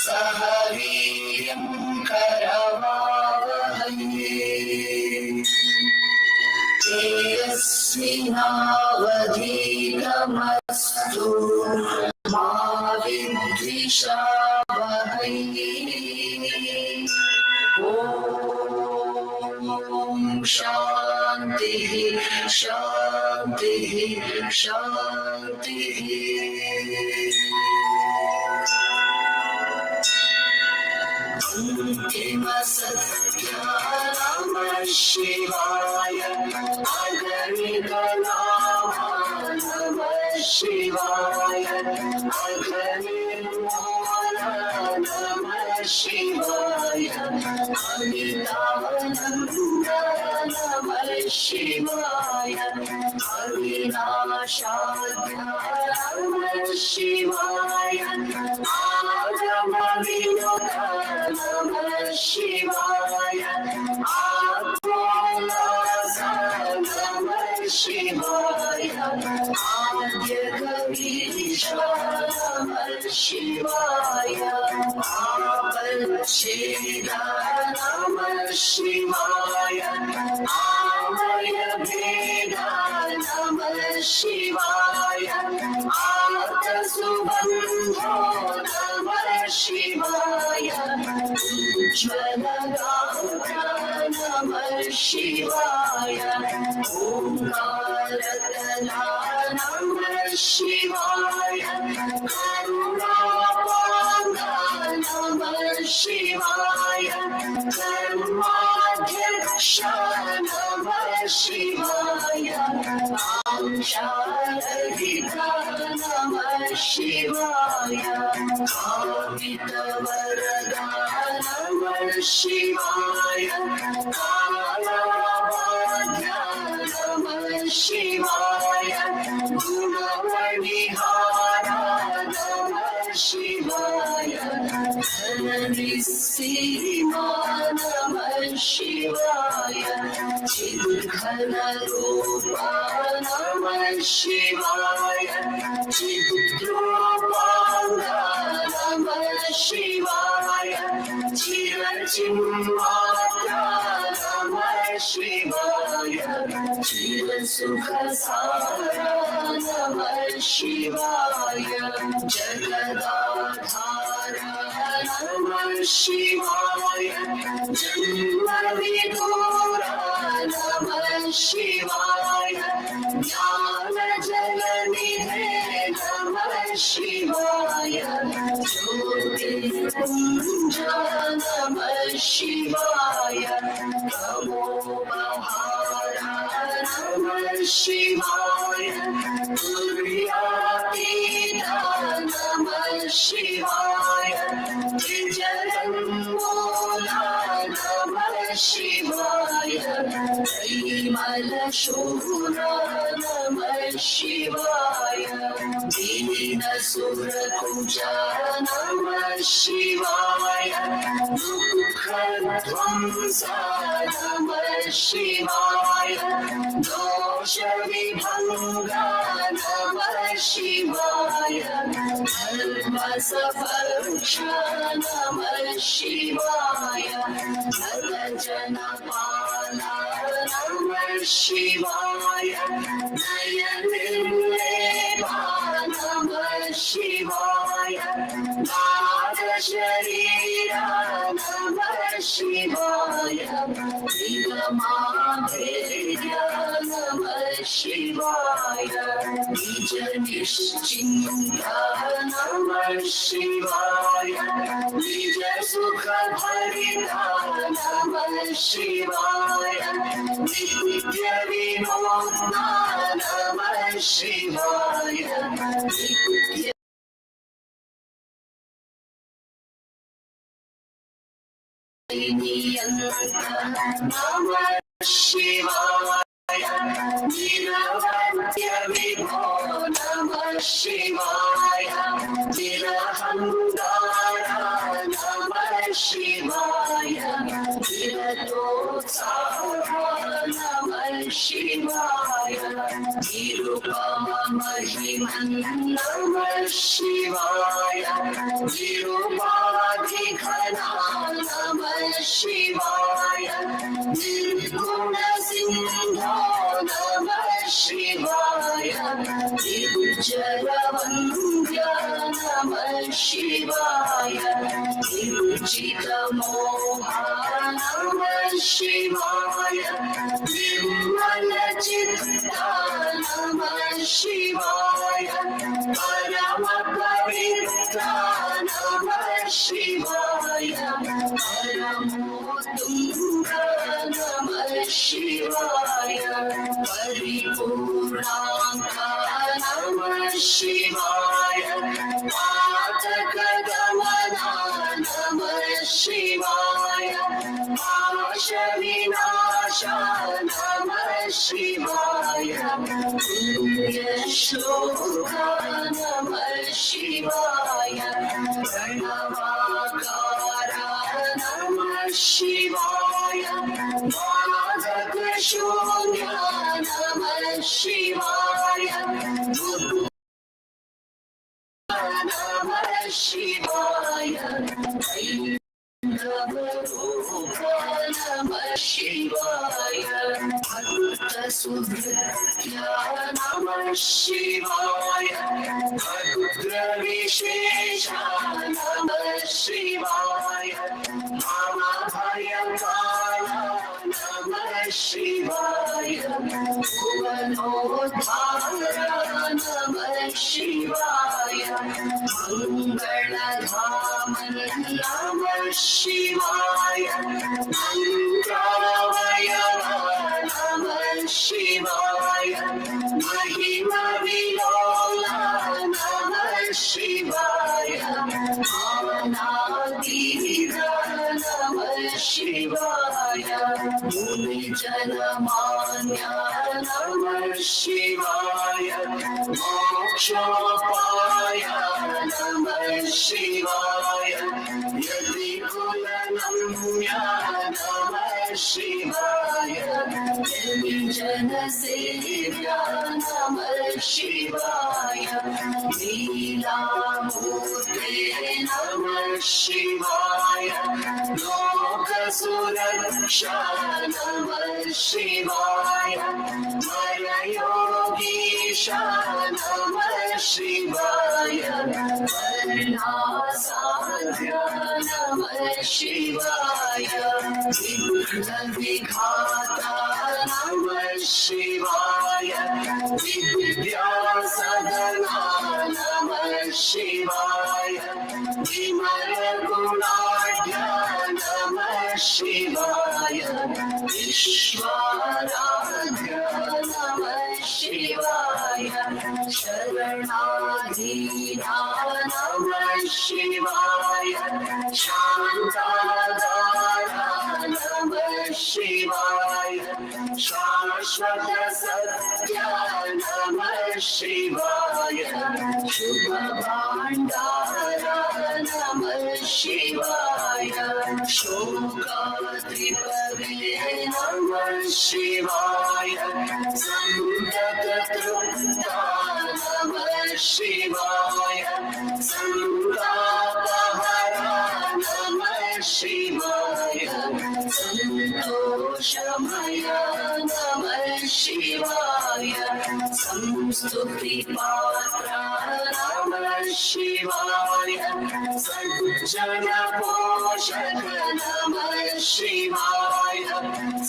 सहवीर्यं करवावहै तेजस्विनावधीतमस्तु मा विद्विषावहै। ॐ शान्तिः शान्तिः शान्तिः। अन्तिमसत्यानमः शिवाय अगणितनामा नमः शिवाय अगणिर्मोल नमः शिवाय अनितानन्द नमः शिवाय अविनाशाद्य नमः शिवाय आगमविनुता नमः शिवाय आत्मोल्लासा नमः शिवाय आद्यकवीशा नमः शिवाय आपच्छेदा नमः शिवाय आमयभेदा नमः शिवाय आर्तसुबन्धो नमः शिवाय उज्ज्वलगात्रा नमः शिवाय ओंकारतला नमः शिवाय करुणापादा नमः शिवाय कर्माध्यक्ष नमः शिवाय आंशारहिता नमः शिवाय कामितवरदा नमः शिवाय कालावाद्या नमः शिवाय गुणमणिहारा नमः शिवाय धननिस्सीमा नमः शिवाय चिद्घनरूपा नमः शिवाय चिद्रूपाङ्गा नमः शिवाय चिरचिन्मात्रा नमः शिवाय चिरसुखसारा नमः शिवाय जगदाधारा नमः शिवाय जन्मविदूरा नमः शिवाय ज्ञानजलनिधे नमः शिवाय ज्योतिर्पुञ्जा नमः शिवाय तमोमहारा नमः शिवाय तुर्यातीता नमः शिवाय त्रिजगन्मूला नमः शिवाय त्रैमलशूरा नमः शिवाय दीनसुरकुजा नमः शिवाय दुःखध्वंसा नमः शिवाय दोषविभङ्गा नमः शिवाय धर्मसफलक्षा नमः शिवाय भक्तजनपाला नमः शिवाय नयनिर्लेपा नमः शिवाय नादशरीरा नमः शिवाय निगमाभेद्या नमः शिवाय निजनिश्चिन्ता नमः शिवाय निजसुखभरिता नमः शिवाय नित्यविमोक्ता नमः शिवाय नित्य नमः शिवाय निरवध्यविभो नमः शिवाय निरहङ्कारा नमः शिवाय निरतोत्साहा नमः शिवाय निरुपममहिमा Namah Shivaya, Nirupadhikana Namah Shivaya, Nirguna Sindho Namah Shivaya, Nirjaravandya Namah Shivaya, Nirjitamoha Namah Shivaya, Nirmalachitta Namah Shivaya, Paramapavitra Namah Shivaya, Paramotunga Namah Shivaya, Paripurnanka Namah Shivaya, Patakadamana Namah Shivaya, Ashavinasha Namah Shivaya, Punyashloka Namah Shivaya, Pranavakara Namah Shivaya, Madhakashunya Namah Shivaya, Namah Shivaya, Namah Shivaya, Bhakta Subhritya Namah Shivaya, Bhakta Vishesha Namah Shivaya, Mama Bhayakala Namah Shivaya, Bhuvanodhara Namah Shivaya, Mangaladhaman Namah Shivaya, Mangalavayava Namah Shivaya, Mahima Vilola Namah Shivaya, Anadira Namah Shivaya, Munijanamanya Namah Shivaya, Mokshapaya Namah Shivaya, Yadikulanamya Namah Shivaya, Janasevya Namah Shivaya, Leelamurte Namah Shivaya, Lokasuraksha Namah Shivaya, Marayogisha Namah Shivaya, Varnasadhya Namah Shivaya, Vighnavighata Namah Shivaya, Vidyasadhana Namah Shivaya, Vimalagunadhya Namah Shivaya, Vishwaradhya Namah Shivaya, Sharanadhina Namah Shivaya, Shantadhara Namah Shivaya, Shashvata Satya Namah Shivaya, Shubhabhandara Namah Shivaya, Shokatripave Namah Shivaya, Sangatatra Namah Shivaya, Sangapahara Namah Shivaya, Santoshamaya Namah Shivaya, Samstutipatra Namah Shivaya, Sajjana Poshaka Namah Shivaya,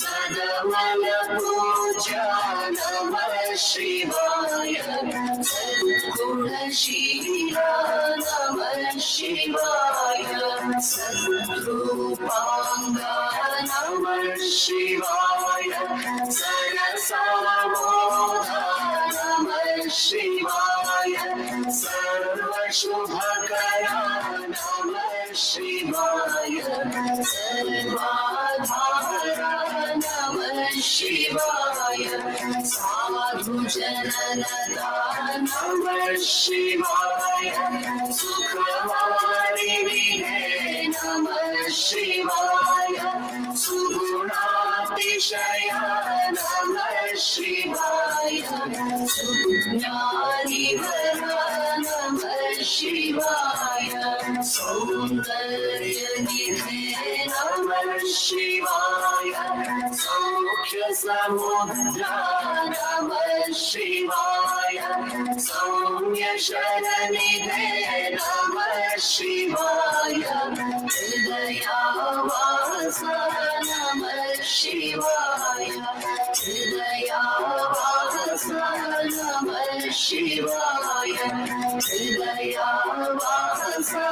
Sadamala Puja Namah Shivaya, Sadgunashila Namah Shivaya, Sadrupanga Namah Shivaya, Sarasamodha Namah Shivaya, Sarvashubhakara Namah Shivaya, Sarvadhara Namah Shivaya, Sadhu Jananada Namah Shivaya, Sukhamani Vine Namah Shivaya, Sugunatishaya Namah Shivaya, Sugnani Shivaya, Saundaryanidhe Namah Shivaya, Saukya Samudra Namah Shivaya, Saumya Sharanidhe Namah Shivaya, Hridayavasa Namah Shivaya, Hridayavasa Namah Shivaya, Hridayavasa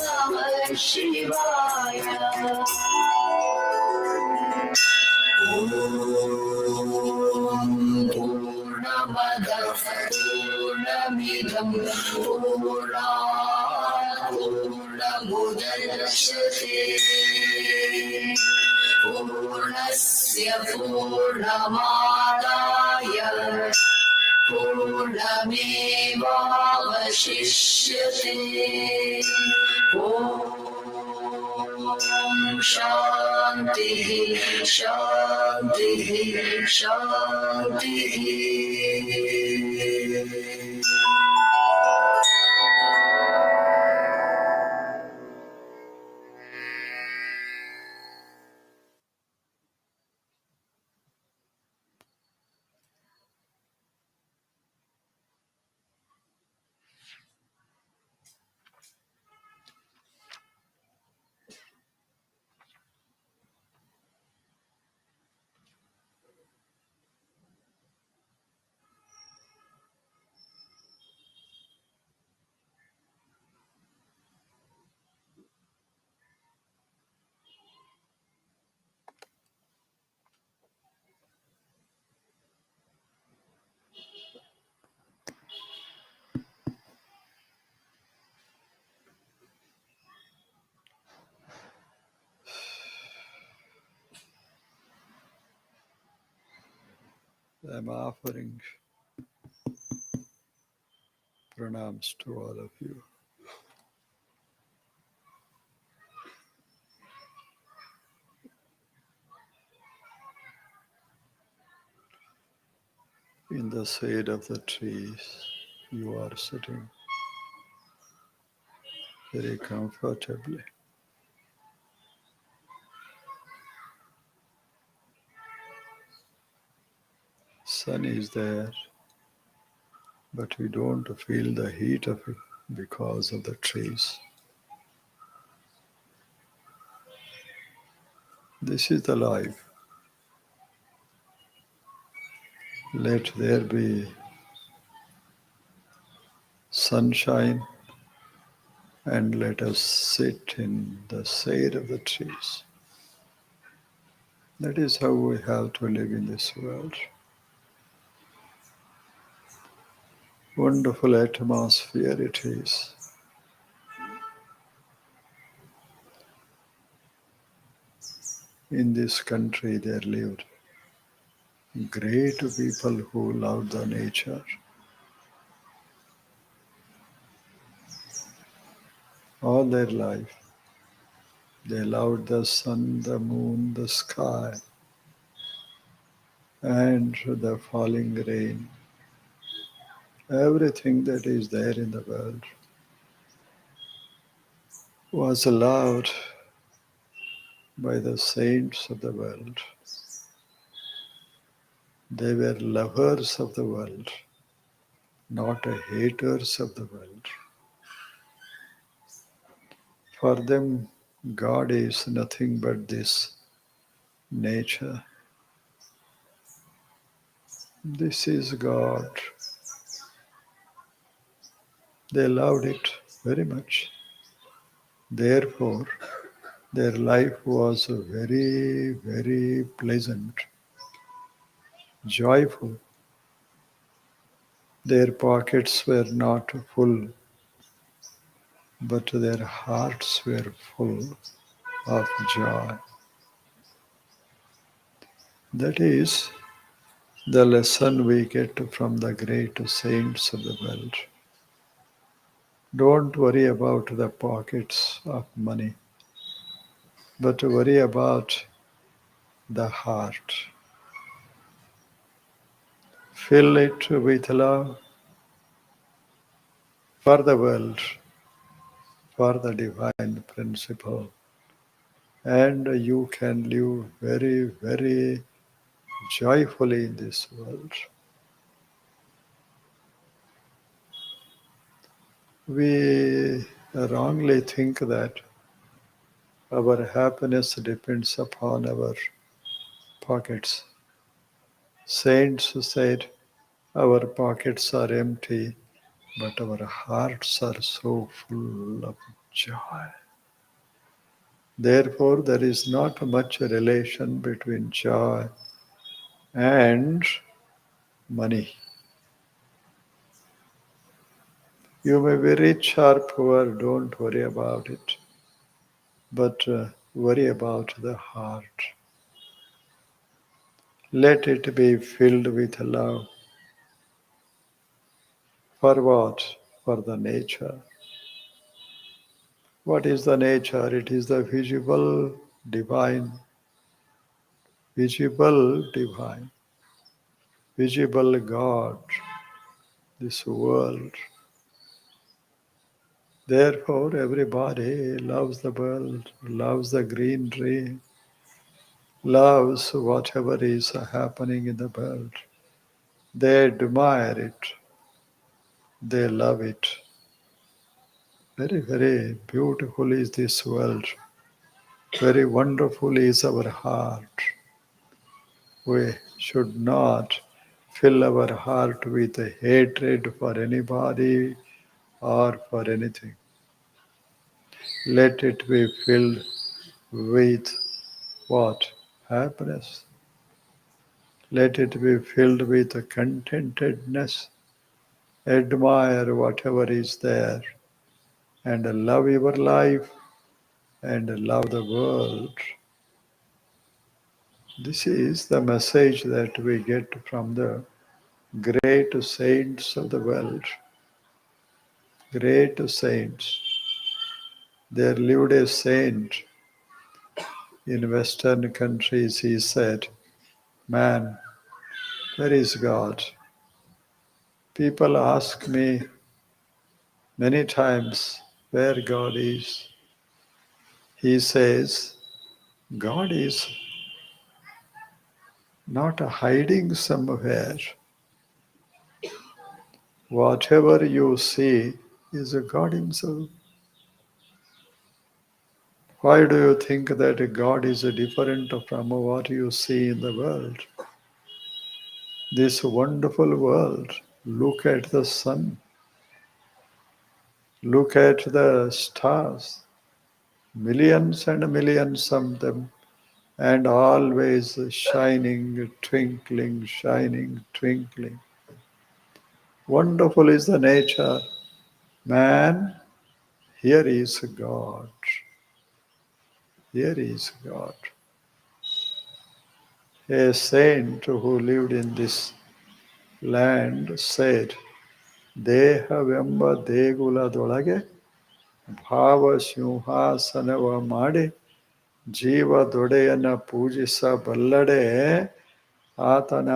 Namah Shivaya. Purnamada Purnamidam Purnat Purnamudachyate Purnasya Purnamadaya Purnamevavashishyate. Om Shanti Shanti Shanti. I'm offering pranams to all of you. In the shade of the trees, you are sitting very comfortably. Sun is there, but we don't feel the heat of it because of the trees. This is the life. Let there be sunshine and let us sit in the shade of the trees. That is how we have to live in this world. Wonderful atmosphere it is. In this country there lived great people who loved the nature. All their life they loved the sun, the moon, the sky, and the falling rain. Everything that is there in the world was loved by the saints of the world. They were lovers of the world, not haters of the world. For them, God is nothing but this nature. This is God. They loved it very much. Therefore, their life was very, very pleasant, joyful. Their pockets were not full, but their hearts were full of joy. That is the lesson we get from the great saints of the world. Don't worry about the pockets of money, but worry about the heart. Fill it with love for the world for the divine principle. And you can live very, very joyfully in this world. We wrongly think that our happiness depends upon our pockets. Saints said, our pockets are empty, but our hearts are so full of joy. Therefore, there is not much relation between joy and money. You may be rich or poor, don't worry about it, but worry about the heart. Let it be filled with love. For what? For the nature. What is the nature? It is the divine, divine, visible God, this world. Therefore, everybody loves the world, loves the greenery, loves whatever is happening in the world. They admire it, they love it. Very, very beautiful is this world. Very wonderful is our heart. We should not fill our heart with hatred for anybody or for anything. Let it be filled with what? Happiness. Let it be filled with contentedness. Admire whatever is there and love your life and love the world. This is the message that we get from the great saints of the world. Great saints. There lived a saint in Western countries. He said, man, where is God? People ask me many times where God is. He says, God is not hiding somewhere. Whatever you see is God Himself. Why do you think that God is different from what you see in the world? This wonderful world, look at the sun, look at the stars, millions and millions of them, and always shining, twinkling, shining, twinkling. Wonderful is the nature. Man, here is God. Here is God. A saint who lived in this land said, ದೇಹವೆಂಬ ದೇಗುಲದೊಳಗೆ ಭಾವ ಸಿಂಹಾಸನವ ಮಾಡಿ ಜೀವದೊಡೆಯನ ಪೂಜಿಸಬಲ್ಲಡೆ ಆತನ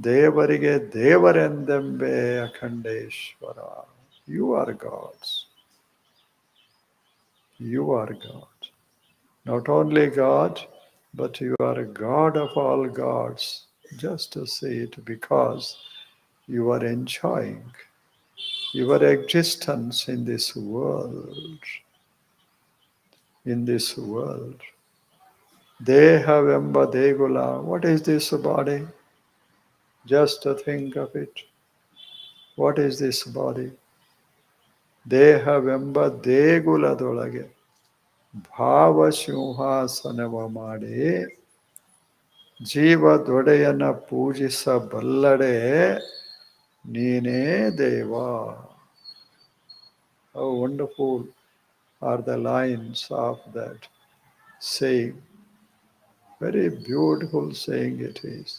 ದೇವರಿಗೆ ದೇವರೆಂದೆಂಬೆ Akhandeshwara. You are gods. You are God. Not only God, but you are God of all gods. Just to see it because you are enjoying your existence in this world. In this world. Dehavemba Degula. What is this body? Just to think of it. What is this body? ದೇಹವೆಂಬ ದೇಗುಲದೊಳಗೆ ಭಾವಸಿಂಹಾಸನವ ಮಾಡಿ ಜೀವದೊಡೆಯನ ಪೂಜಿಸಬಲ್ಲಡೆ ನೀನೇ ದೇವ. How wonderful are the lines of that saying. Very beautiful saying it is.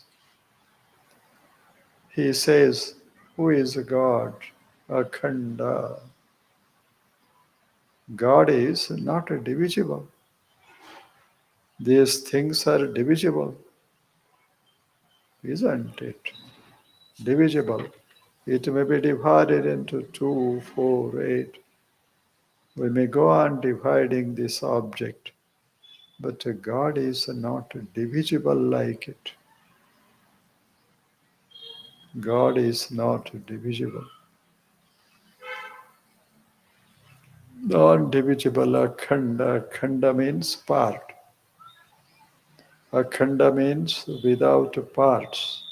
He says, who is God? Akhanda. God is not divisible. These things are divisible, isn't it? Divisible. It may be divided into 2, 4, 8. We may go on dividing this object, but God is not divisible like it. God is not divisible. Non-divisible, akhanda. Akhanda means part. Akhanda means without parts.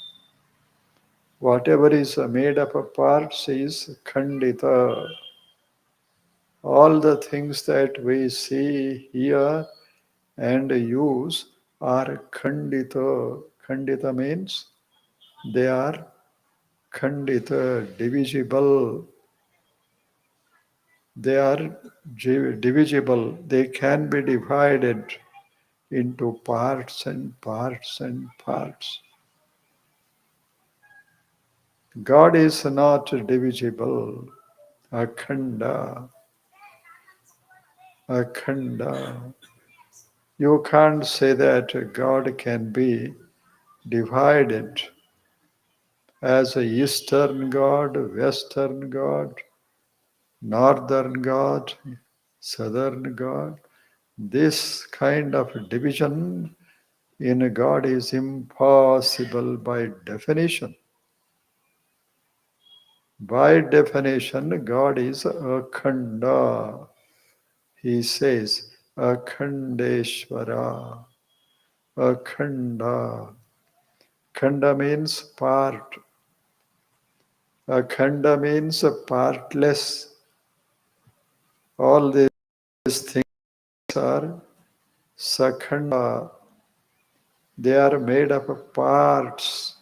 Whatever is made up of parts is khandita. All the things that we see, hear, and use are khandita. Khandita means they are khandita, divisible. They are divisible. They can be divided into parts and parts and parts. God is not divisible. Akhanda. Akhanda. You can't say that God can be divided as a Eastern God, Western God, Northern God, Southern God. This kind of division in God is impossible by definition. By definition, God is akhanda. He says, Akhandeshwara. Akhanda. Khanda means part. Akhanda means partless. All these things are sakhanda. They are made up of parts,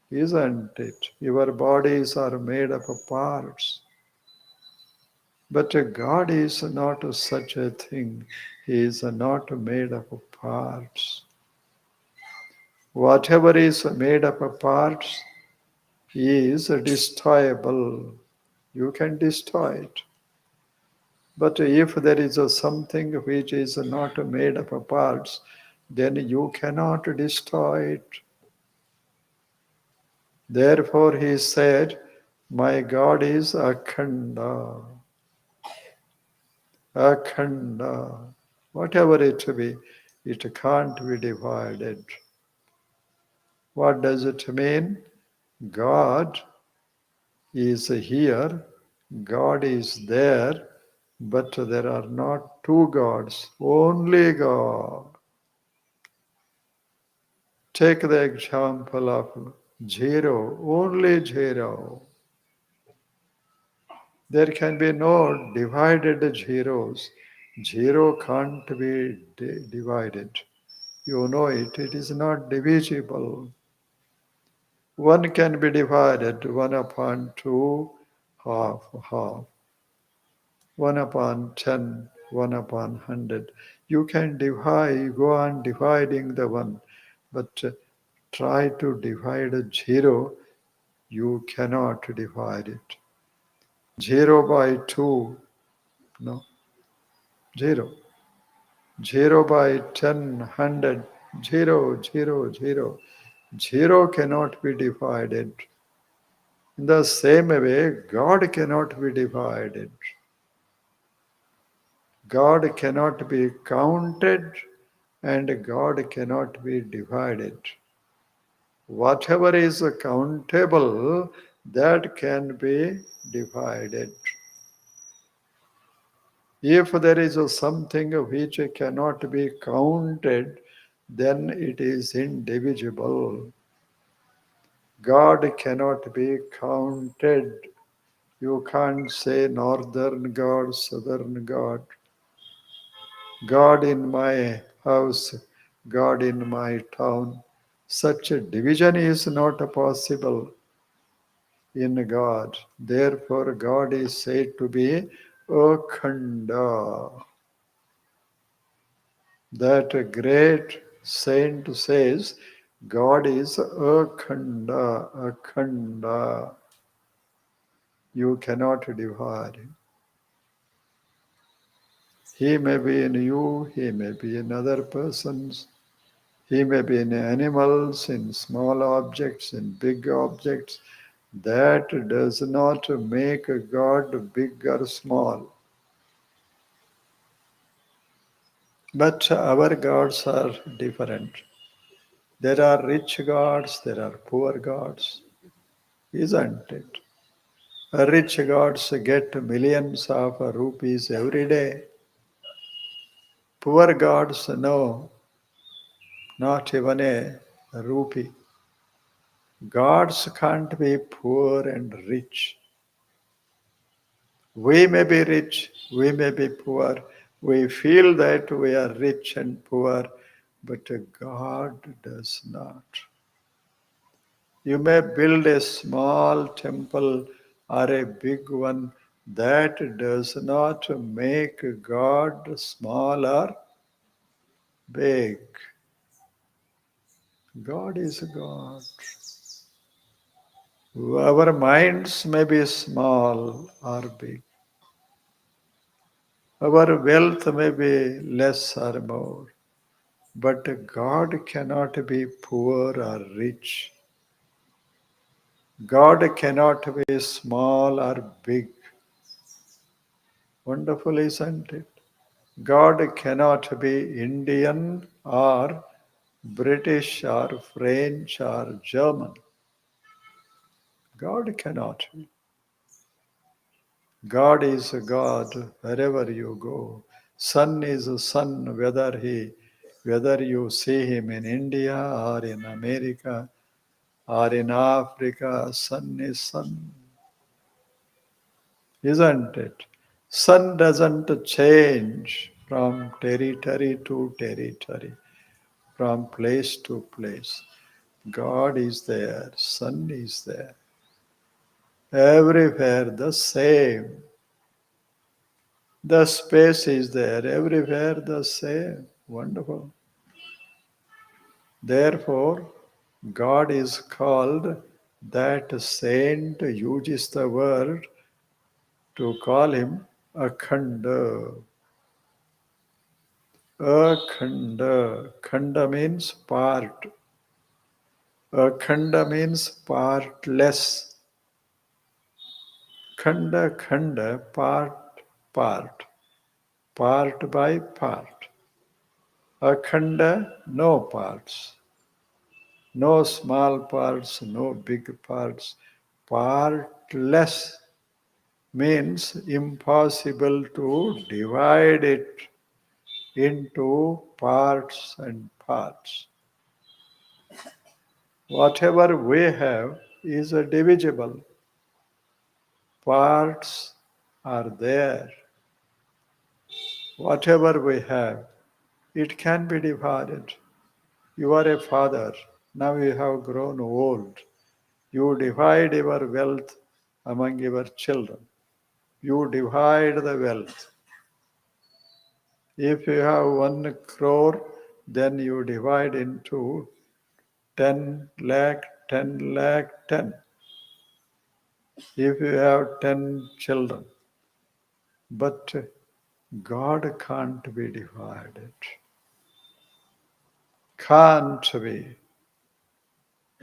isn't it? Your bodies are made up of parts. But God is not such a thing. He is not made up of parts. Whatever is made up of parts is destroyable. You can destroy it. But if there is something which is not made up of parts, then you cannot destroy it. Therefore, he said, my God is akhanda. Akhanda. Whatever it be, it can't be divided. What does it mean? God is here, God is there, but there are not two gods, only God. Take the example of zero, only zero. There can be no divided zeros. Zero can't be divided. You know it, it is not divisible. One can be divided, 1 upon 2, half, half. 1 upon 10, 1 upon 100. You can divide, go on dividing the one, but try to divide a zero, you cannot divide it. 0 by 2, no, 0. 0 by 10, 100, 0, 0, 0. 0 cannot be divided. In the same way, God cannot be divided. God cannot be counted and God cannot be divided. Whatever is countable, that can be divided. If there is something which cannot be counted, then it is indivisible. God cannot be counted. You can't say northern God, southern God. God in my house, God in my town. Such a division is not possible in God. Therefore, God is said to be Akhanda. That great saint says, God is Akhanda, Akhanda. You cannot divide. He may be in you, he may be in other persons, he may be in animals, in small objects, in big objects, That does not make God big or small. But our gods are different. There are rich gods, there are poor gods, isn't it? Rich gods get millions of rupees every day. Poor gods know not even a rupee. Gods can't be poor and rich. We may be rich, we may be poor. We feel that we are rich and poor, but God does not. You may build a small temple or a big one. That does not make God small or big. God is God. Our minds may be small or big. Our wealth may be less or more. But God cannot be poor or rich. God cannot be small or big. Wonderful, isn't it? God cannot be Indian or British or French or German. God cannot be. God is a God wherever you go. Sun is a sun whether you see him in India or in America or in Africa, sun is sun, isn't it? Sun doesn't change from territory to territory, from place to place. God is there, sun is there, everywhere the same. The space is there, everywhere the same. Wonderful. Therefore, God is called that saint uses the word to call him Akhanda. Akhanda. Khanda means part. Akhanda means partless. Khanda, part. Part by part. Akhanda, no parts. No small parts, no big parts. Partless means impossible to divide it into parts and parts. Whatever we have is divisible. Parts are there. Whatever we have, it can be divided. You are a father. Now you have grown old. You divide your wealth among your children. You divide the wealth. If you have 1 crore, then you divide into 10 lakh, 10 lakh, 10. If you have 10 children, but God can't be divided. Can't be.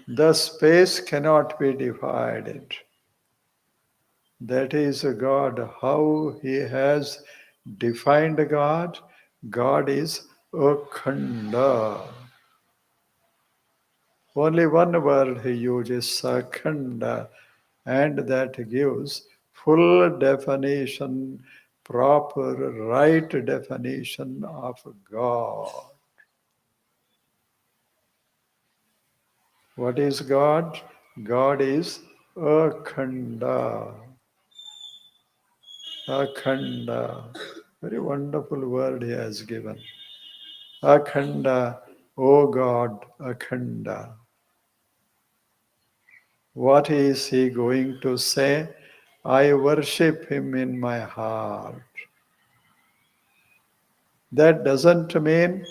The space cannot be divided. That is God. How He has defined God. God is Akhanda. Only one word He uses, Akhanda, and that gives full definition, proper, right definition of God. What is God? God is Akhanda. Akhanda. Very wonderful word he has given. Akhanda, O God, Akhanda. What is he going to say? I worship him in my heart. That doesn't mean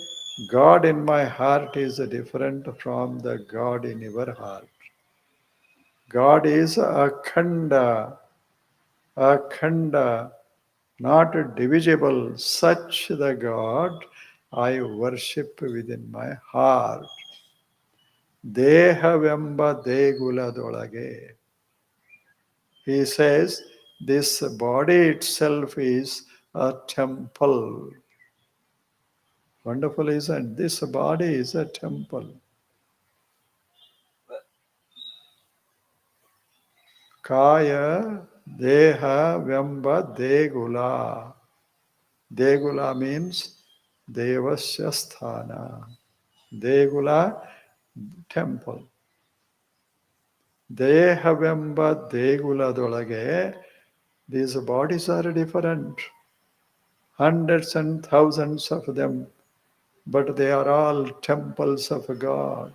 God in my heart is different from the God in your heart. God is Akhanda, Akhanda, not divisible, such the God I worship within my heart. ದೇಹವೆಂಬ ದೇಗುಲದೊಳಗೆ He says this body itself is a temple. Wonderful, isn't it? This body is a temple. Kaya Deha Vyamba Degula. Degula means Devasya Sthana. Degula, temple. Dehavemba Deguladolage, these bodies are different. Hundreds and thousands of them, but they are all temples of God.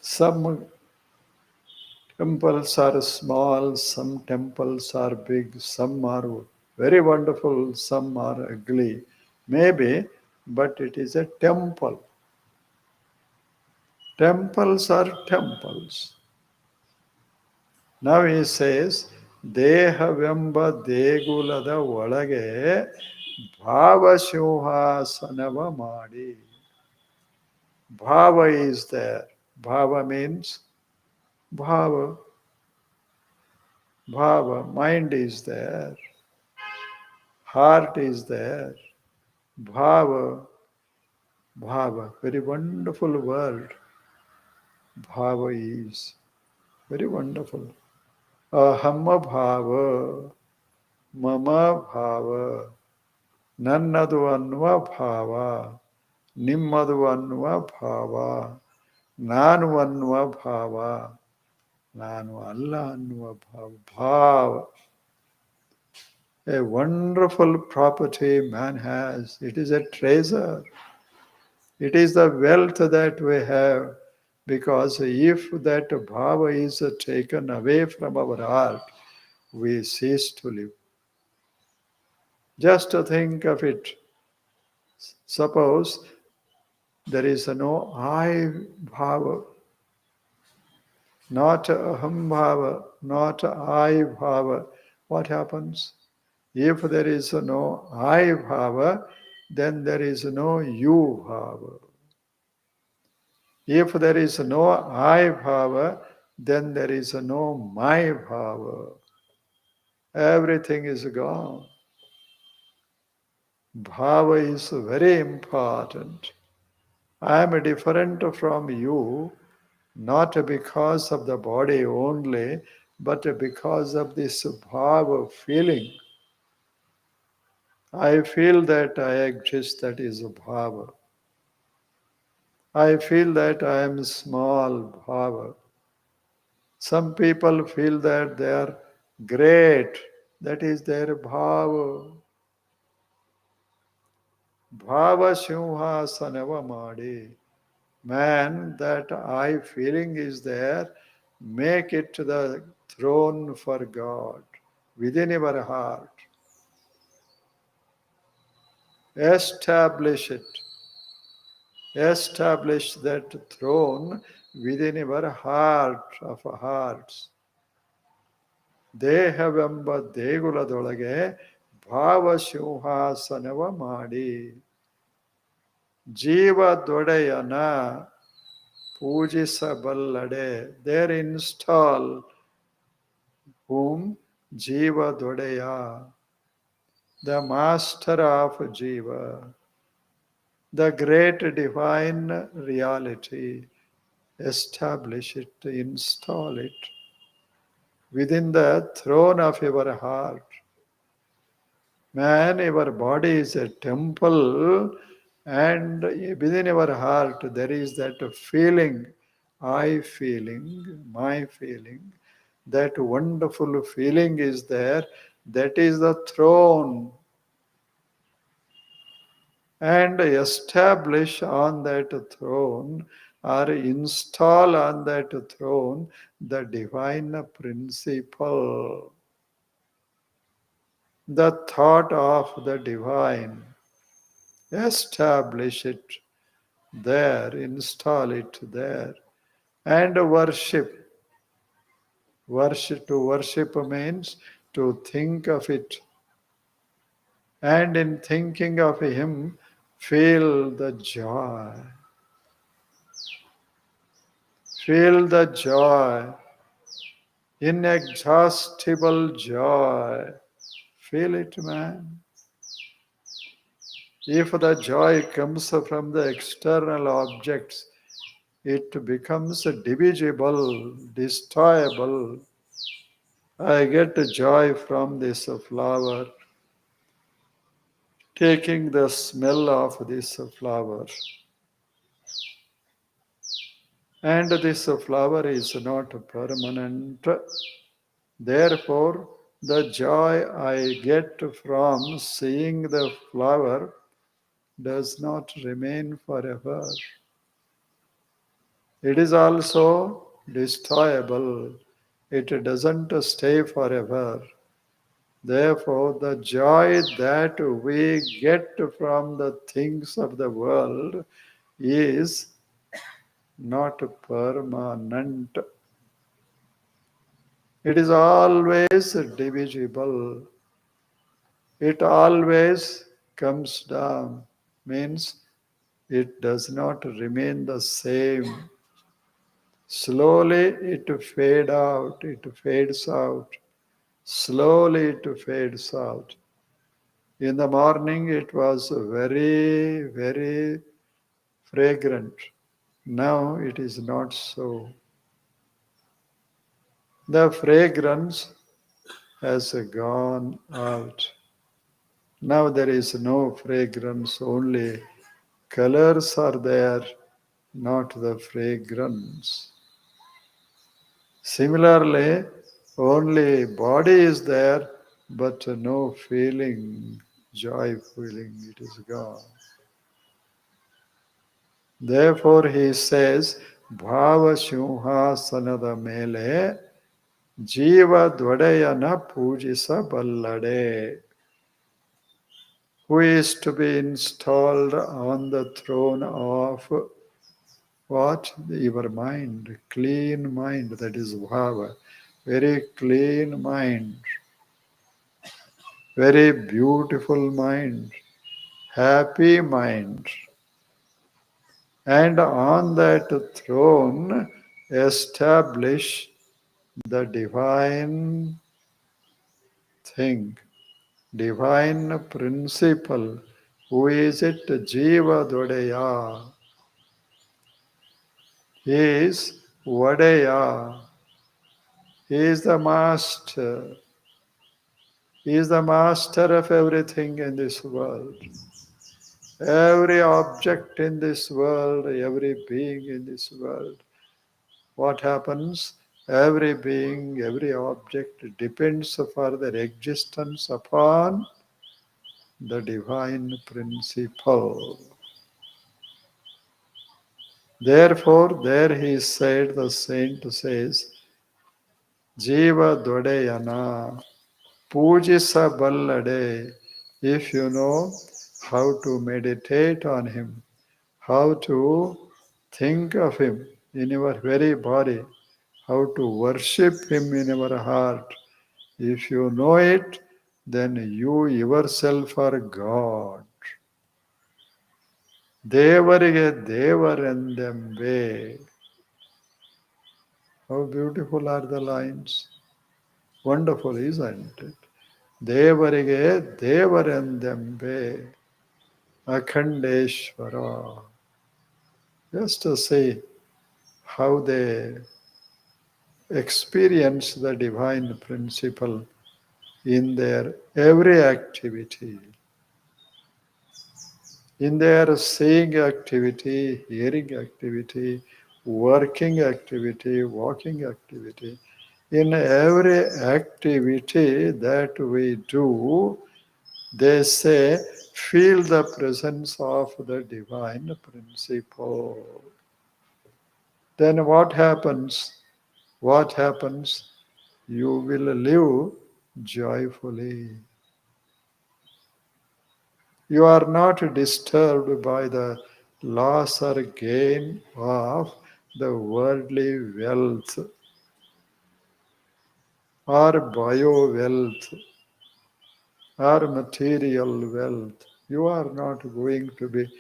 Some temples are small, some temples are big, some are very wonderful, some are ugly. Maybe, but it is a temple. Temples are temples. Now he says, Dehavemba Degulada Olage Bhava Shuhasanava Madi. Bhava is there. Bhava means Bhava. Bhava, mind is there. Heart is there. Bhava, Bhava, very wonderful word. Bhava is very wonderful. Ahama Bhava, Mama Bhava, Nannadu Anva Bhava, Nimmadu Anva Bhava, Nanu Anva Bhava, Nanu Allah Anva Bhava. Bhava, a wonderful property man has. It is a treasure. It is the wealth that we have, because if that bhava is taken away from our heart, we cease to live. Just to think of it. Suppose there is no I bhava, not aham bhava, not I bhava. What happens? If there is no I bhava, then there is no you bhava. If there is no I bhava, then there is no my bhava. Everything is gone. Bhava is very important. I am different from you, not because of the body only, but because of this bhava feeling. I feel that I exist, that is bhava. I feel that I am small, bhava. Some people feel that they are great, that is their bhava. Bhava Simhasanava Madi. Man, that I feeling is there, make it the throne for God within your heart. Establish it. Establish that throne within your heart of hearts. ದೇಹವೆಂಬ ದೇಗುಲದೊಳಗೆ ಭಾವಸಿಂಹಾಸನವ ಮಾಡಿ ಜೀವದೊಡೆಯನ ಪೂಜಿಸಬಲ್ಲಡೆ. There install whom? Jivadodeya, the master of Jiva, the great divine reality. Establish it, install it within the throne of your heart. Man, your body is a temple, and within your heart there is that feeling, I feeling, my feeling. That wonderful feeling is there. That is the throne. And establish on that throne, or install on that throne, the divine principle, the thought of the divine. Establish it there, install it there, and worship. Worship, to worship means to think of it. And in thinking of Him, feel the joy. Feel the joy inexhaustible joy. Feel it, man. If the joy comes from the external objects, it becomes divisible, destroyable. I get joy from this flower, taking the smell of this flower. And this flower is not permanent. Therefore, the joy I get from seeing the flower does not remain forever. It is also destroyable. It doesn't stay forever. Therefore, the joy that we get from the things of the world is not permanent. It is always divisible. It always comes down, means it does not remain the same. Slowly it fades out. Slowly it fades out. In the morning it was very, very fragrant. Now it is not so. The fragrance has gone out. Now there is no fragrance, only colors are there, not the fragrance. Similarly, only body is there, but no feeling, joy feeling, it is gone. Therefore he says, Bhava Shinhasanada Mele Jiva Dvadayana Pujisa Ballade. Who is to be installed on the throne of what? Your mind, clean mind, that is bhava. Very clean mind, very beautiful mind, happy mind. And on that throne, establish the divine thing, divine principle. Who is it? Jiva Dodaya. He is Vadaya. He is the master. He is the master of everything in this world. Every object in this world, every being in this world. What happens? Every being, every object depends for their existence upon the divine principle. Therefore, there he said, the saint says, Jiva Dodayana. Pujisa Ballade, if you know how to meditate on him, how to think of him in your very body, how to worship him in your heart, if you know it, then you yourself are God. Devarige Devarendembe. How beautiful are the lines. Wonderful, isn't it? Devarige Devarendembe. Akhandeshwara. Just to see how they experience the divine principle in their every activity, in their seeing activity, hearing activity, working activity, walking activity. In every activity that we do, they say, feel the presence of the divine principle. Then what happens? What happens? You will live joyfully. You are not disturbed by the loss or gain of the worldly wealth or bio wealth or material wealth. You are not going to be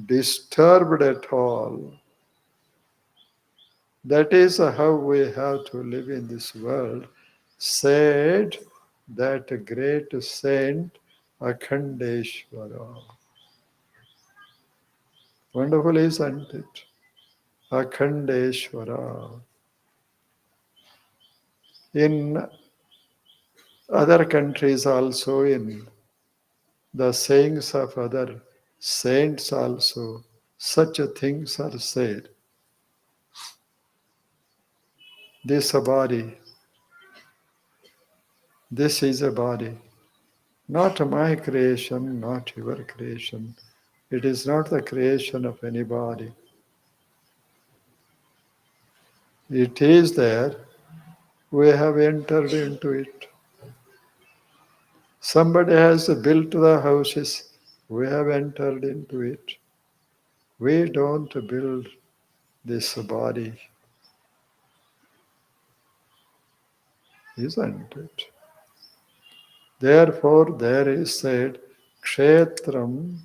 disturbed at all. That is how we have to live in this world, said that great saint Akhandeshwara. Wonderful, isn't it? Akhandeshwara. In other countries also, in the sayings of other saints also, such things are said. This body, this is a body. Not my creation, not your creation. It is not the creation of anybody. It is there. We have entered into it. Somebody has built the houses. We have entered into it. We don't build this body, isn't it? Therefore, there is said, Kshetram,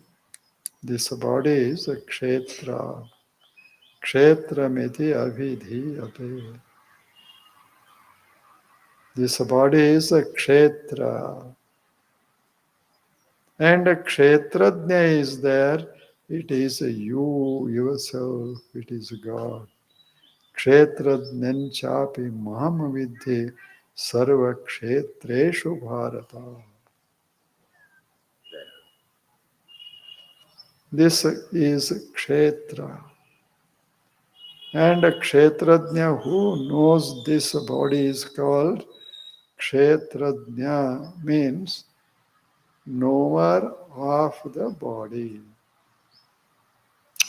this body is a Kshetra. Kshetramiti avidhiyate. This body is a Kshetra. And a Kshetrajna is there. It is you, yourself. It is God. Kshetrajnanchapi maham vidhi sarva kshetreshu bharata. This is Kshetra. And a Kshetrajna who knows this body is called Kshetrajna, means knower of the body.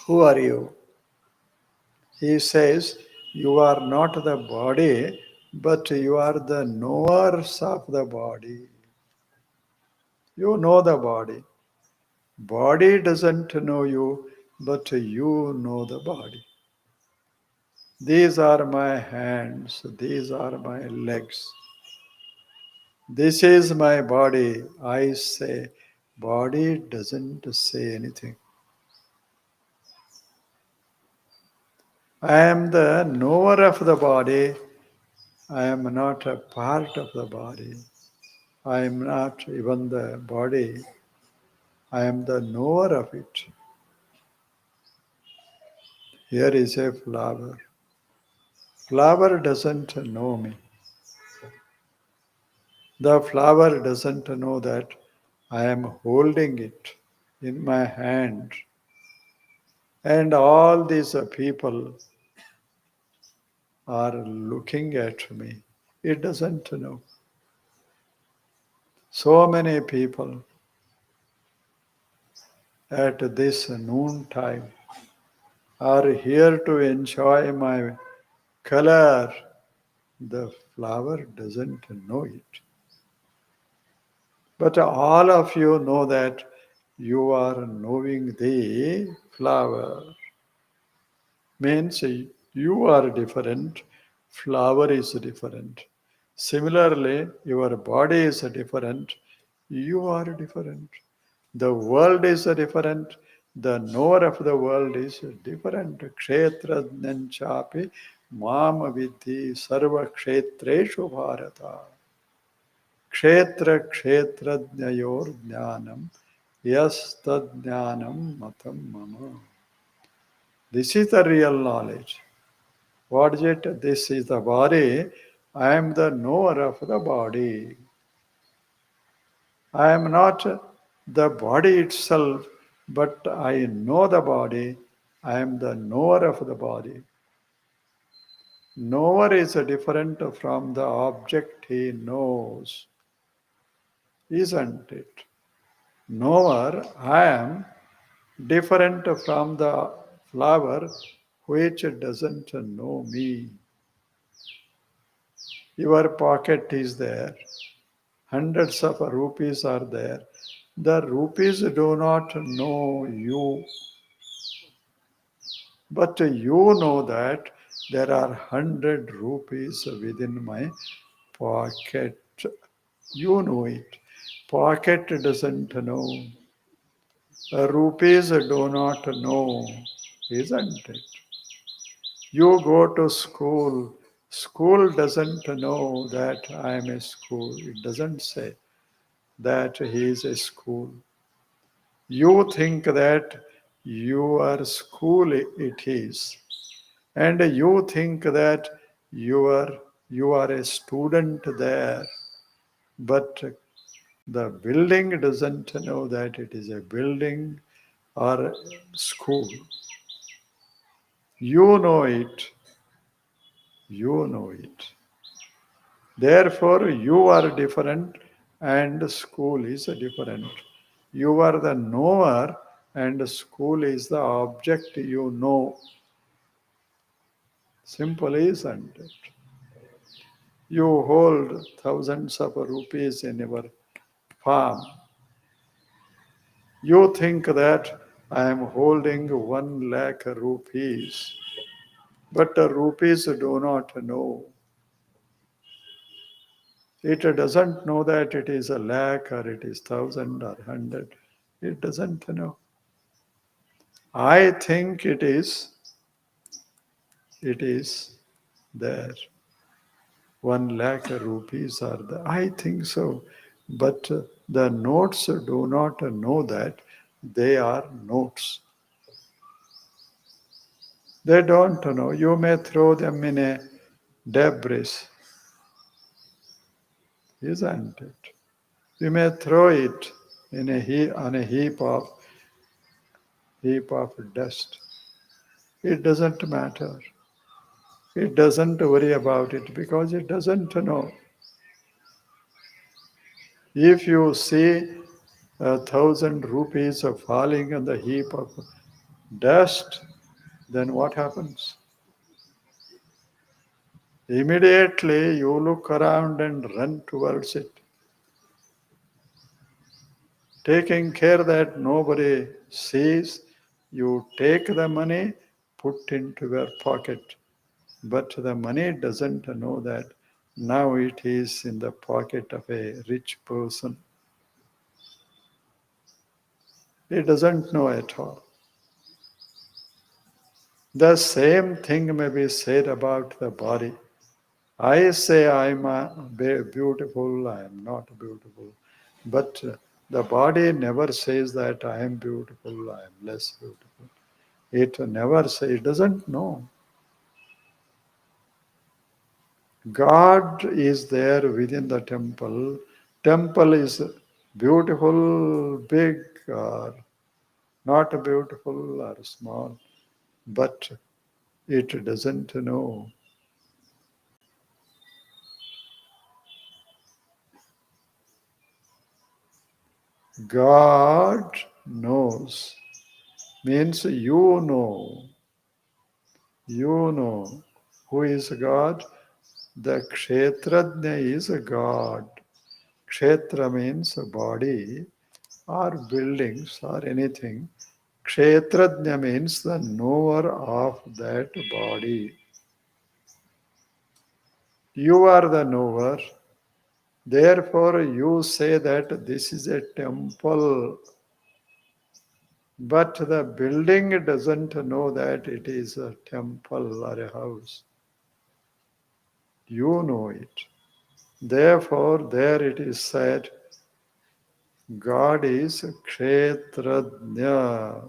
Who are you? He says, you are not the body, but you are the knowers of the body. You know the body. Body doesn't know you, but you know the body. These are my hands, these are my legs. This is my body. I say, body doesn't say anything. I am the knower of the body. I am not a part of the body. I am not even the body. I am the knower of it. Here is a flower. Flower doesn't know me. The flower doesn't know that I am holding it in my hand. And all these people are looking at me. It doesn't know. So many people at this noon time are here to enjoy my color. The flower doesn't know it. But all of you know that you are knowing the flower. Means you are different, flower is different. Similarly, your body is different, you are different. The world is different, the knower of the world is different. Kshetrajnanchapi mam vidhi sarva kshetreshu bharata. Kshetra kshetrajnayor jnanam yastadjnanam matam mama. This is the real knowledge. What is it? This is the body. I am the knower of the body. I am not the body itself, but I know the body. I am the knower of the body. Knower is different from the object he knows, isn't it? Knower, I am different from the flower which doesn't know me. Your pocket is there. Hundreds of rupees are there. The rupees do not know you, but you know that there are 100 rupees within my pocket. You know it. Pocket doesn't know. Rupees do not know, isn't it? You go to school. School doesn't know that I am a school. It doesn't say that he is a school. You think that your school it is, and you think that you are you are a student there, but the building doesn't know that it is a building or school. You know it. You know it. Therefore, you are different and school is different. You are the knower and school is the object you know. Simple, isn't it? You hold thousands of rupees in your palm. You think that I am holding 1 lakh rupees, but the rupees do not know. It doesn't know that it is a lakh or it is thousand or hundred. It doesn't know. I think it is there. 1 lakh rupees are there. I think so. But the notes do not know that they are notes. They don't know. You may throw them in a debris, isn't it? You may throw it in on a heap of dust. It doesn't matter. It doesn't worry about it because it doesn't know. If you see 1,000 rupees falling on the heap of dust, then what happens? Immediately you look around and run towards it, taking care that nobody sees. You take the money, put into your pocket, but the money doesn't know that now it is in the pocket of a rich person. It doesn't know at all. The same thing may be said about the body. I say I'm beautiful, I am not beautiful. But the body never says that I am beautiful, I am less beautiful. It never says, it doesn't know. God is there within the temple. Temple is beautiful, big, or not beautiful or small, but it doesn't know. God knows. Means you know who is God. The Kshetrajna is a God. Kshetra means body or buildings or anything. Kshetrajna means the knower of that body. You are the knower. Therefore, you say that this is a temple. But the building doesn't know that it is a temple or a house. You know it. Therefore, there it is said, God is Kshetrajna.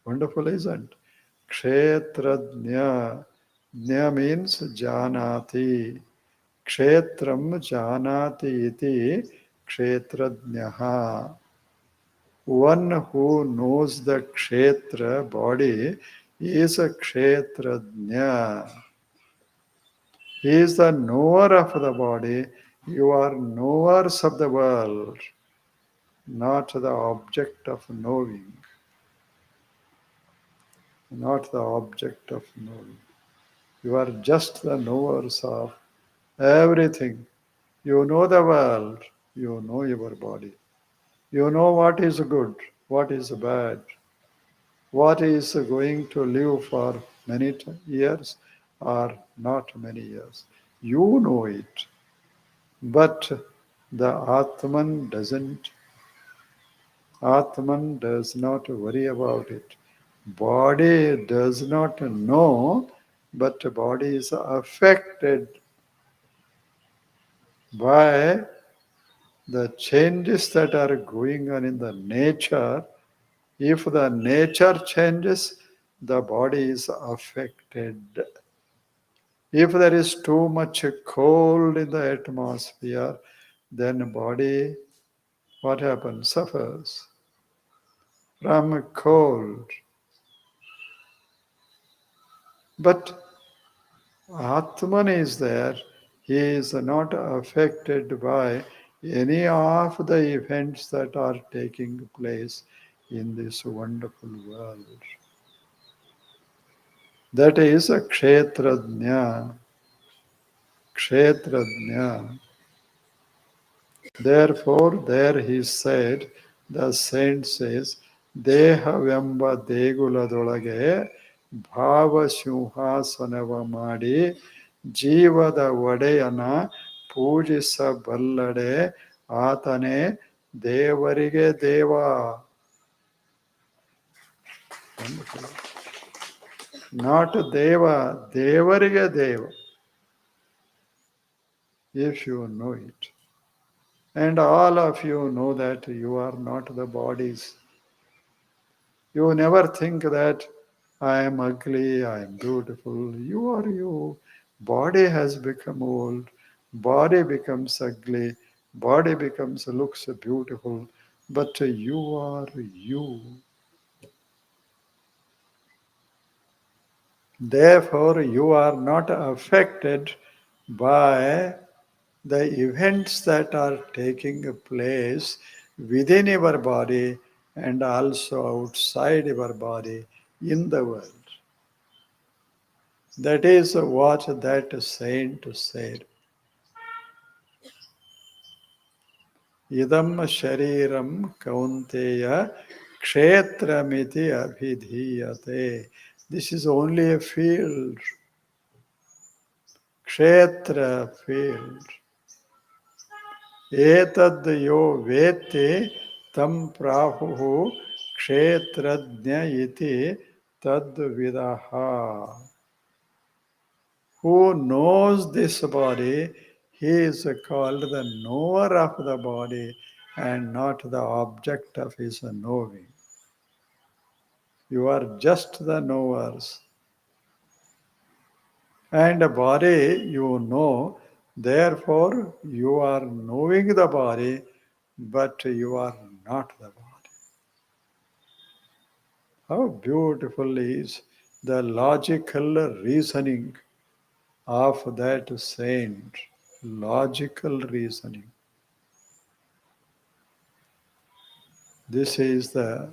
Wonderful, isn't it? Kshetrajna. Jna means Janati. Kshetram Janati iti Kshetrajnaha. One who knows the Kshetra body is a Kshetrajna. He is the knower of the body. You are knowers of the world, not the object of knowing. Not the object of knowing. You are just the knowers of everything. You know the world. You know your body. You know what is good, what is bad, what is going to live for many years or not many years. You know it. But the Atman does not worry about it Body does not know, but body is affected by the changes that are going on in the nature. If the nature changes, the body is affected. If there is too much cold in the atmosphere, then body, what happens? Suffers from cold. But Atman is there. He is not affected by any of the events that are taking place in this wonderful world. That is a kshetrajna. Kshetrajna. Therefore, there he said, the saint says, ದೇಹವೆಂಬ ದೇಗುಲದೊಳಗೆ ಭಾವಸಿಂಹಾಸನವ ಮಾಡಿ ಜೀವದ ಒಡೆಯನ ಪೂಜಿಸಬಲ್ಲಡೆ ಆತನೇ ದೇವರಿಗೆ ದೇವ. Not Deva, Devarige Deva, if you know it. And all of you know that you are not the bodies. You never think that I am ugly, I am beautiful. You are you. Body has become old, body becomes ugly, body becomes looks beautiful, but you are you. Therefore, you are not affected by the events that are taking place within your body and also outside your body in the world. That is what that saint said. Idam shariram kaunteya kshetramiti abhidhiyate. This is only a field, kshetra field. एतद् यो वेत्ति तं प्राहुः क्षेत्रज्ञ इति तद्विदः. Who knows this body, he is called the knower of the body and not the object of his knowing. You are just the knowers. And the body you know, therefore you are knowing the body, but you are not the body. How beautiful is the logical reasoning of that saint. Logical reasoning. This is the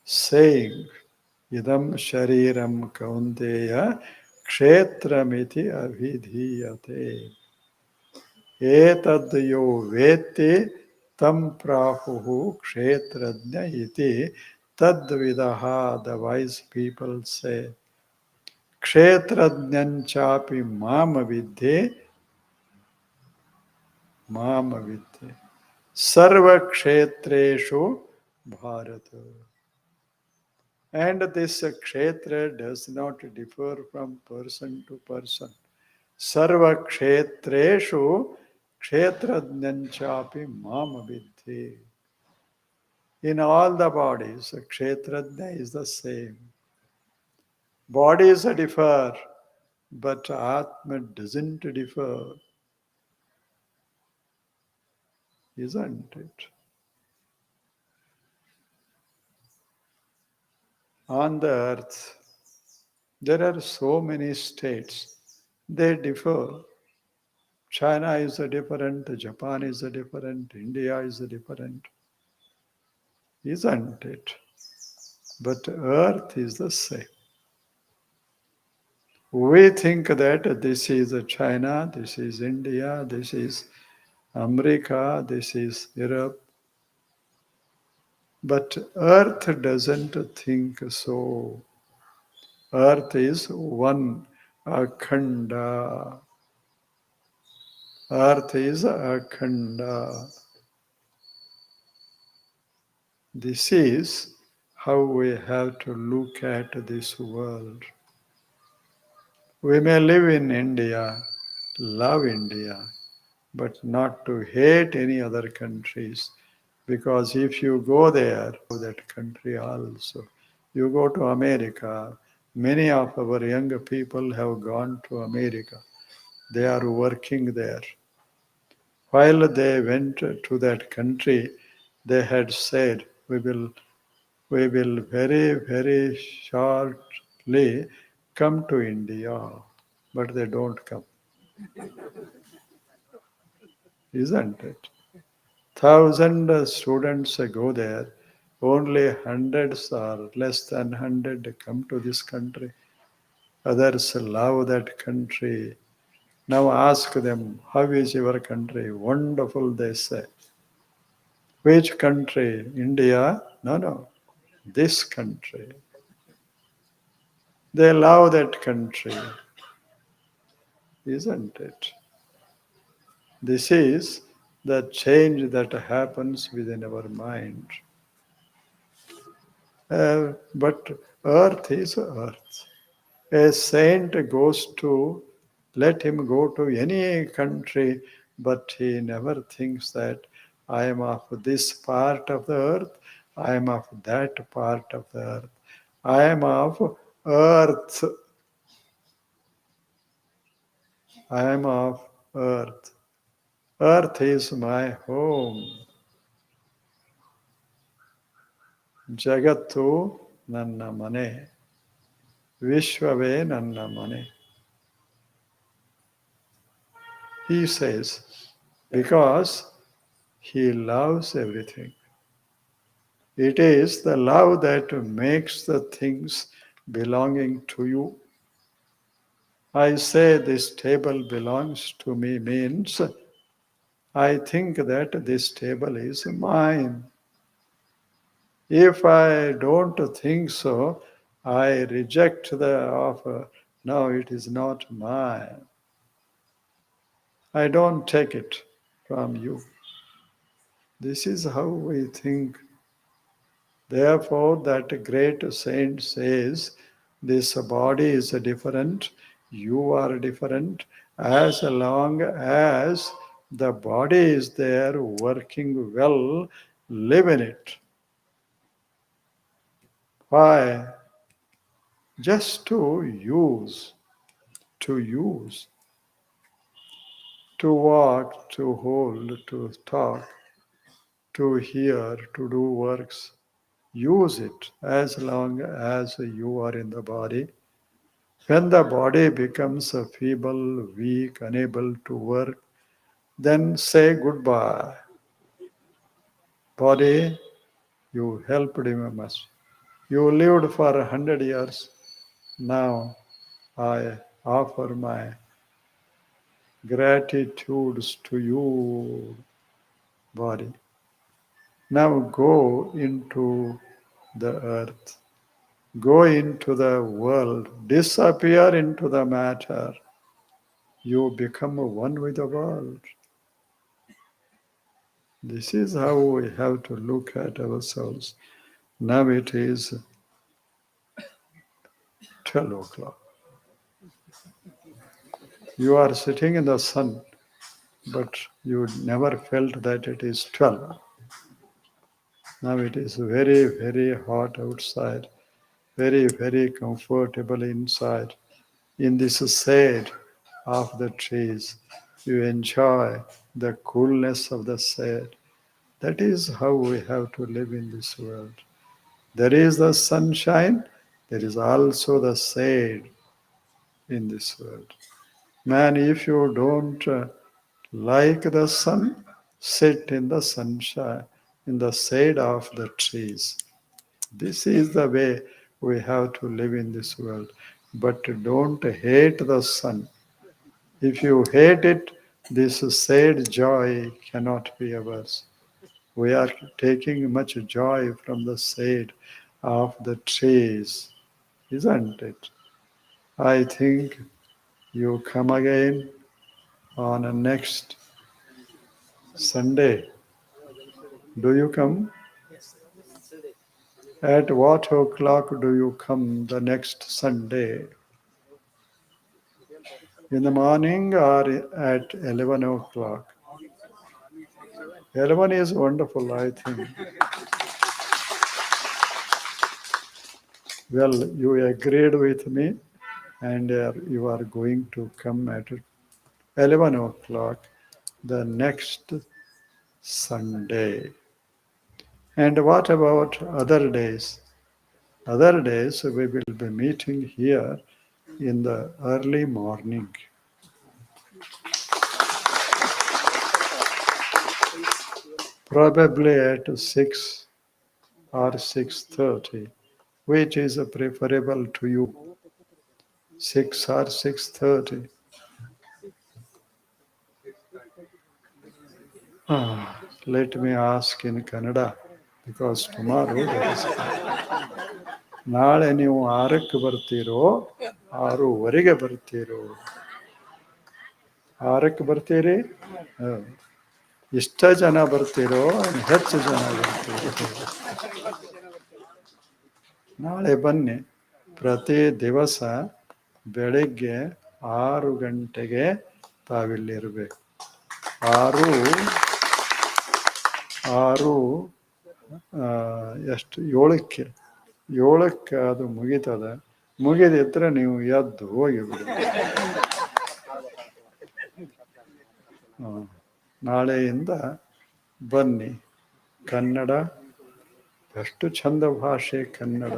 saying, idam shariram kaunteya kshetramiti abhidhiyate. Etad yo vete tam prahuhu kshetrajna iti tadvidaha, the wise people say. Kshetrajnanchapi mama vidhe, mama vidhe. Sarva kshetreshu bharata. And this kshetra does not differ from person to person. Sarva kshetreshu kshetrajnanchapi mama vidhe. In all the bodies, kshetrajna is the same. Bodies differ, but Atma doesn't differ, isn't it? On the earth, there are so many states. They differ. China is different, Japan is different, India is different, isn't it? But earth is the same. We think that this is China, this is India, this is America, this is Europe. But earth doesn't think so. Earth is one, akhanda. Earth is akhanda. This is how we have to look at this world. We may live in India, love India, but not to hate any other countries. Because if you go there, that country also. You go to America, many of our young people have gone to America. They are working there. While they went to that country, they had said, we will very, very shortly come to India. But they don't come, isn't it? Thousand students go there, only hundreds or less than 100 come to this country. Others love that country. Now ask them, how is your country? Wonderful, they say. Which country? India? No, no. This country. They love that country, isn't it? This is the change that happens within our mind. But earth is earth. A saint goes to, let him go to any country, but he never thinks that I am of this part of the earth, I am of that part of the earth. I am of earth. I am of earth. Earth is my home. Jagattu nanna mane. Vishwave nanna mane. He says, because he loves everything. It is the love that makes the things belonging to you. I say this table belongs to me means I think that this table is mine. If I don't think so, I reject the offer. No, it is not mine. I don't take it from you. This is how we think. Therefore, that great saint says, this body is different, you are different, as long as the body is there working well, live in it. Why? Just to use, to walk, to hold, to talk, to hear, to do works. Use it as long as you are in the body. When the body becomes feeble, weak, unable to work, then say goodbye. Body, you helped me much. You lived for 100 years. Now I offer my gratitudes to you, body. Now go into the earth. Go into the world. Disappear into the matter. You become one with the world. This is how we have to look at ourselves. Now it is 12 o'clock. You are sitting in the sun, but you never felt that it is 12. Now it is very, very hot outside, very, very comfortable inside. In this shade of the trees, you enjoy the coolness of the shade. That is how we have to live in this world. There is the sunshine, there is also the shade in this world. Man, if you don't like the sun, sit in the sunshine, in the shade of the trees. This is the way we have to live in this world. But don't hate the sun. If you hate it, this shade joy cannot be ours. We are taking much joy from the shade of the trees, isn't it? I think you come again on a next Sunday. Do you come? At what o'clock do you come the next Sunday? In the morning or at 11 o'clock? 11 is wonderful, I think. Well, you agreed with me, and you are going to come at 11 o'clock the next Sunday. And what about other days? Other days we will be meeting here in the early morning. Probably at 6 or 6:30, which is preferable to you, 6 or 6:30. Let me ask in Kannada, because tomorrow there is. ನಾಳೆ ನೀವು 6ಕ್ಕೆ ಬರ್ತೀರೋ 6:15 ಬರ್ತೀರೋ? 6ಕ್ಕೆ ಬರ್ತೀರಿ? ಇಷ್ಟ ಜನ ಬರ್ತೀರೋ ಹೆಚ್ಚು ಜನ ಬರ್ತೀರೋ? ನಾಳೆ ಬನ್ನಿ. ಪ್ರತಿ ದಿವಸ ಬೆಳಿಗ್ಗೆ 6 ಗಂಟೆಗೆ ತಾವಿಲ್ಲಿರಬೇಕು. 6 ಎಷ್ಟು 7ಕ್ಕೆ ಅದು ಮುಗಿತದೆ. ಮುಗಿದಿದ್ರೆ ನೀವು ಎದ್ದು ಹೋಗಿಬಿಡಿ. ನಾಳೆಯಿಂದ ಬನ್ನಿ. ಕನ್ನಡ ಎಷ್ಟು ಚಂದ ಭಾಷೆ ಕನ್ನಡ.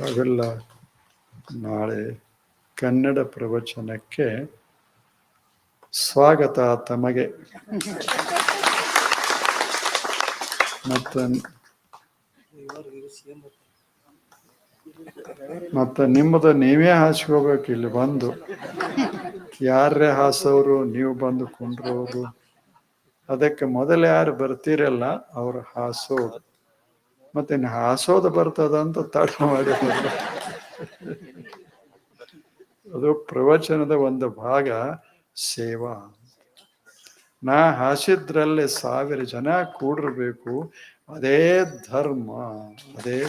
ಅವೆಲ್ಲ ನಾಳೆ ಕನ್ನಡ ಪ್ರವಚನಕ್ಕೆ ಸ್ವಾಗತ ತಮಗೆ. ಮತ್ತೆ ನಿಮ್ಮದು ನೀವೇ ಹಾಸ್ಕೋಬೇಕು ಇಲ್ಲಿ ಬಂದು. ಯಾರೇ ಹಾಸೋರು ನೀವು ಬಂದು ಕುಂಡ್ರೋರು. ಅದಕ್ಕೆ ಮೊದಲು ಯಾರು ಬರ್ತೀರಲ್ಲ ಅವ್ರು ಹಾಸೋದು. ಮತ್ತೆ ಹಾಸೋದು ಬರ್ತದಂತ ತಡ ಮಾಡಿ. ಅದು ಪ್ರವಚನದ ಒಂದು ಭಾಗ, ಸೇವಾ. ನಾ ಹಾಸಿದ್ರಲ್ಲಿ 1000 ಜನ ಕೂಡಿರ್ಬೇಕು. ಅದೇ ಧರ್ಮ, ಅದೇ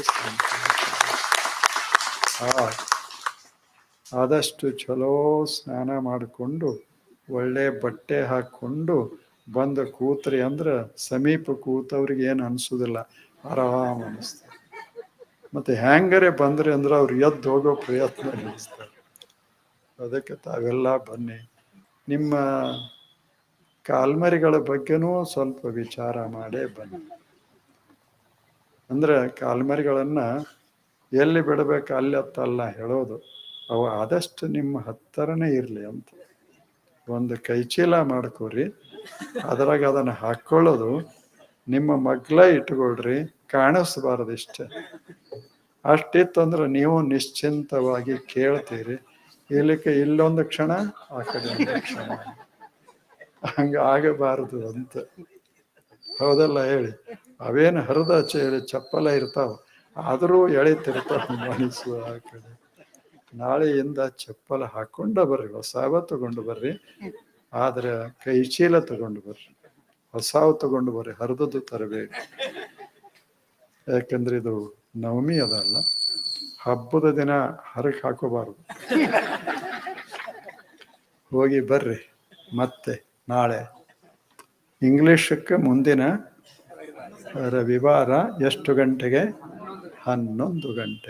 ಆದಷ್ಟು ಚಲೋ ಸ್ನಾನ ಮಾಡಿಕೊಂಡು ಒಳ್ಳೆ ಬಟ್ಟೆ ಹಾಕ್ಕೊಂಡು ಬಂದು ಕೂತ್ರಿ ಅಂದ್ರೆ ಸಮೀಪ ಕೂತವ್ರಿಗೆ ಏನು ಅನಿಸೋದಿಲ್ಲ, ಆರಾಮ್ ಅನಿಸ್ತಾರೆ. ಮತ್ತು ಹ್ಯಾಂಗರೇ ಬಂದ್ರಿ ಅಂದ್ರೆ ಅವ್ರು ಎದ್ದು ಹೋಗೋ ಪ್ರಯತ್ನ ನಡೆಸ್ತಾರೆ. ಅದಕ್ಕೆ ತಾವೆಲ್ಲ ಬನ್ನಿ. ನಿಮ್ಮ ಕಾಲ್ಮರಿಗಳ ಬಗ್ಗೆನೂ ಸ್ವಲ್ಪ ವಿಚಾರ ಮಾಡೇ ಬನ್ನಿ. ಅಂದರೆ ಕಾಲ್ಮರಿಗಳನ್ನು ಎಲ್ಲಿ ಬಿಡಬೇಕು ಅಲ್ಲಿ ಅತ್ತಲ್ಲ ಹೇಳೋದು, ಅವು ಆದಷ್ಟು ನಿಮ್ಮ ಹತ್ತಿರನೇ ಇರಲಿ ಅಂತ. ಒಂದು ಕೈಚೀಲ ಮಾಡ್ಕೊರಿ, ಅದ್ರಾಗ ಅದನ್ನು ಹಾಕ್ಕೊಳ್ಳೋದು ನಿಮ್ಮ ಮಗ್ಲ ಇಟ್ಕೊಳ್ರಿ, ಕಾಣಿಸ್ಬಾರ್ದು ಇಷ್ಟೇ. ಅಷ್ಟಿತ್ತಂದ್ರೆ ನೀವು ನಿಶ್ಚಿಂತವಾಗಿ ಕೇಳ್ತೀರಿ. ಇಲ್ಲಿಕ್ಕೆ ಇಲ್ಲೊಂದು ಕ್ಷಣ, ಆ ಕಡೆ ಒಂದು ಕ್ಷಣ, ಹಂಗೆ ಆಗಬಾರದು ಅಂತ. ಹೌದಲ್ಲ ಹೇಳಿ? ಅವೇನು ಹರಿದ ಚಪ್ಪಲ ಇರ್ತಾವ, ಆದರೂ ಎಳಿತಿರ್ತಾವ ಮನಸ್ಸು ಆ ಕಡೆ. ನಾಳೆಯಿಂದ ಚಪ್ಪಲ ಹಾಕೊಂಡ ಬರ್ರಿ, ಹೊಸಾವ ತಗೊಂಡು ಬರ್ರಿ. ಆದ್ರೆ ಕೈ ಚೀಲ ತಗೊಂಡು ಬರ್ರಿ, ಹೊಸಾವು ತಗೊಂಡು ಬರ್ರಿ, ಹರಿದದ್ದು ತರಬೇಕು. ಯಾಕಂದ್ರೆ ಇದು ನವಮಿ ಅದಲ್ಲ, ಹಬ್ಬದ ದಿನ ಹರಕೆ ಹಾಕೋಬಾರ್ದು. ಹೋಗಿ ಬರ್ರಿ. ಮತ್ತೆ ನಾಳೆ ಇಂಗ್ಲೀಷಕ್ಕೆ ಮುಂದಿನ ರವಿವಾರ ಎಷ್ಟು ಗಂಟೆಗೆ? 11 ಗಂಟೆಗೆ.